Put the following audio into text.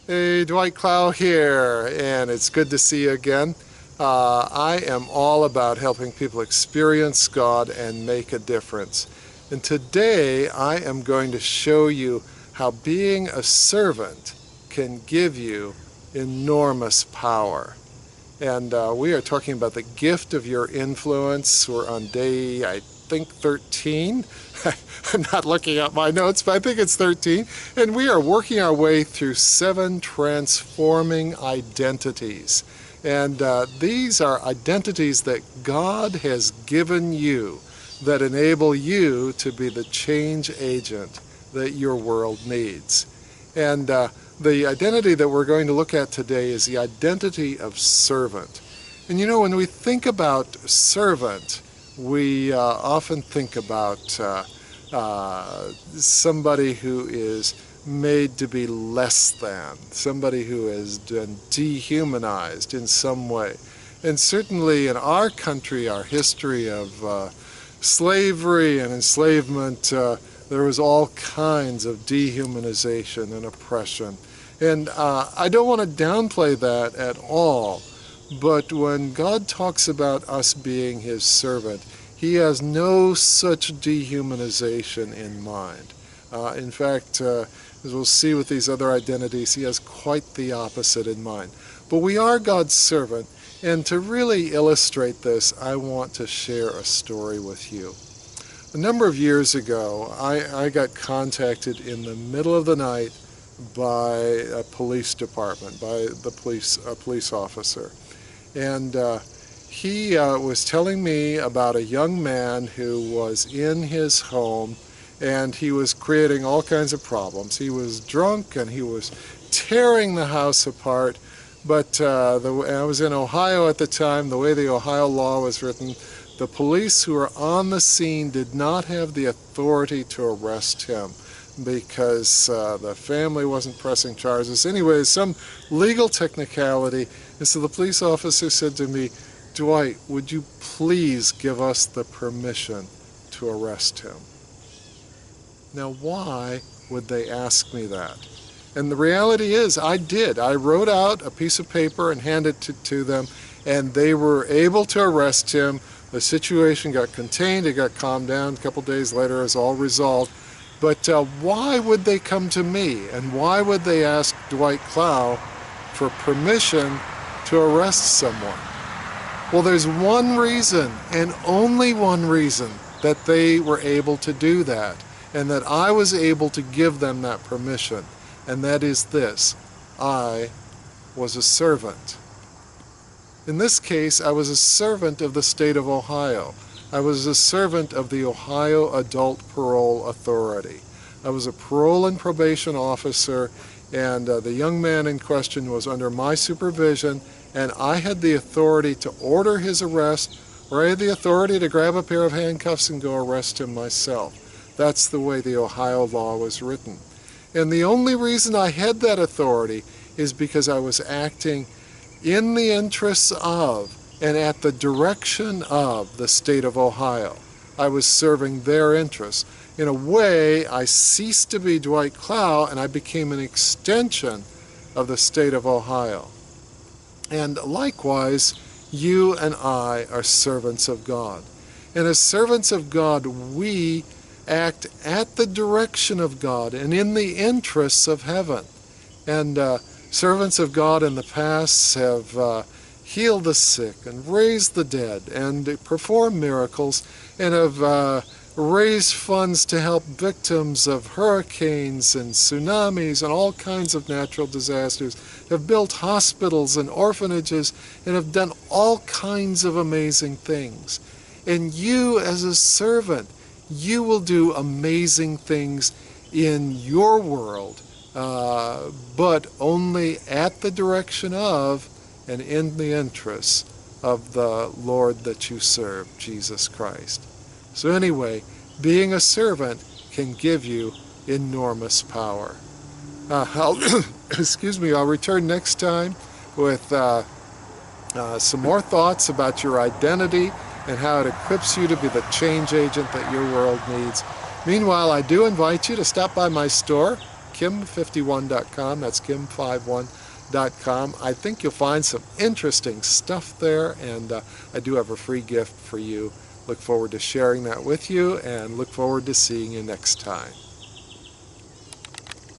Hey, Dwight Clow here, and it's good to see you again. I am all about helping people experience God and make a difference. And today I am going to show you how being a servant can give you enormous power. And we are talking about the gift of your influence. We're on day, I think, 13. I'm not looking at my notes, but I think it's 13. And we are working our way through 7 transforming identities. And these are identities that God has given you that enable you to be the change agent that your world needs. And the identity that we're going to look at today is the identity of servant. And you know, when we think about servant, we often think about somebody who is made to be less than, somebody who has been dehumanized in some way. And certainly in our country, our history of slavery and enslavement, there was all kinds of dehumanization and oppression. And I don't want to downplay that at all, but when God talks about us being his servant, he has no such dehumanization in mind. In fact, as we'll see with these other identities, he has quite the opposite in mind. But we are God's servant, and to really illustrate this, I want to share a story with you. A number of years ago, I got contacted in the middle of the night by a police department, by a police officer. And he was telling me about a young man who was in his home, and he was creating all kinds of problems. He was drunk and he was tearing the house apart. But I was in Ohio at the time. The way the Ohio law was written, the police who were on the scene did not have the authority to arrest him because the family wasn't pressing charges. Anyway, some legal technicality. And so the police officer said to me, "Dwight, would you please give us the permission to arrest him?" Now, why would they ask me that? And the reality is, I did. I wrote out a piece of paper and handed it to them, and they were able to arrest him. The situation got contained, it got calmed down. A couple days later, it was all resolved. But why would they come to me? And why would they ask Dwight Clow for permission to arrest someone? Well, there's one reason, and only one reason, that they were able to do that, and that I was able to give them that permission. And that is this: I was a servant. In this case, I was a servant of the state of Ohio. I was a servant of the Ohio Adult Parole Authority. I was a parole and probation officer, and the young man in question was under my supervision, and I had the authority to order his arrest, or I had the authority to grab a pair of handcuffs and go arrest him myself. That's the way the Ohio law was written. And the only reason I had that authority is because I was acting in the interests of and at the direction of the state of Ohio. I was serving their interests. In a way, I ceased to be Dwight Clow and I became an extension of the state of Ohio. And likewise, you and I are servants of God. And as servants of God, we act at the direction of God and in the interests of heaven. And servants of God in the past have healed the sick and raised the dead and performed miracles, and have raised funds to help victims of hurricanes and tsunamis and all kinds of natural disasters, have built hospitals and orphanages, and have done all kinds of amazing things. And you, as a servant, you will do amazing things in your world, but only at the direction of and in the interests of the Lord that you serve, Jesus Christ. So anyway, being a servant can give you enormous power. Excuse me, I'll return next time with some more thoughts about your identity and how it equips you to be the change agent that your world needs. Meanwhile, I do invite you to stop by my store, kim51.com. That's kim51.com. I think you'll find some interesting stuff there, and I do have a free gift for you. Look forward to sharing that with you, and look forward to seeing you next time.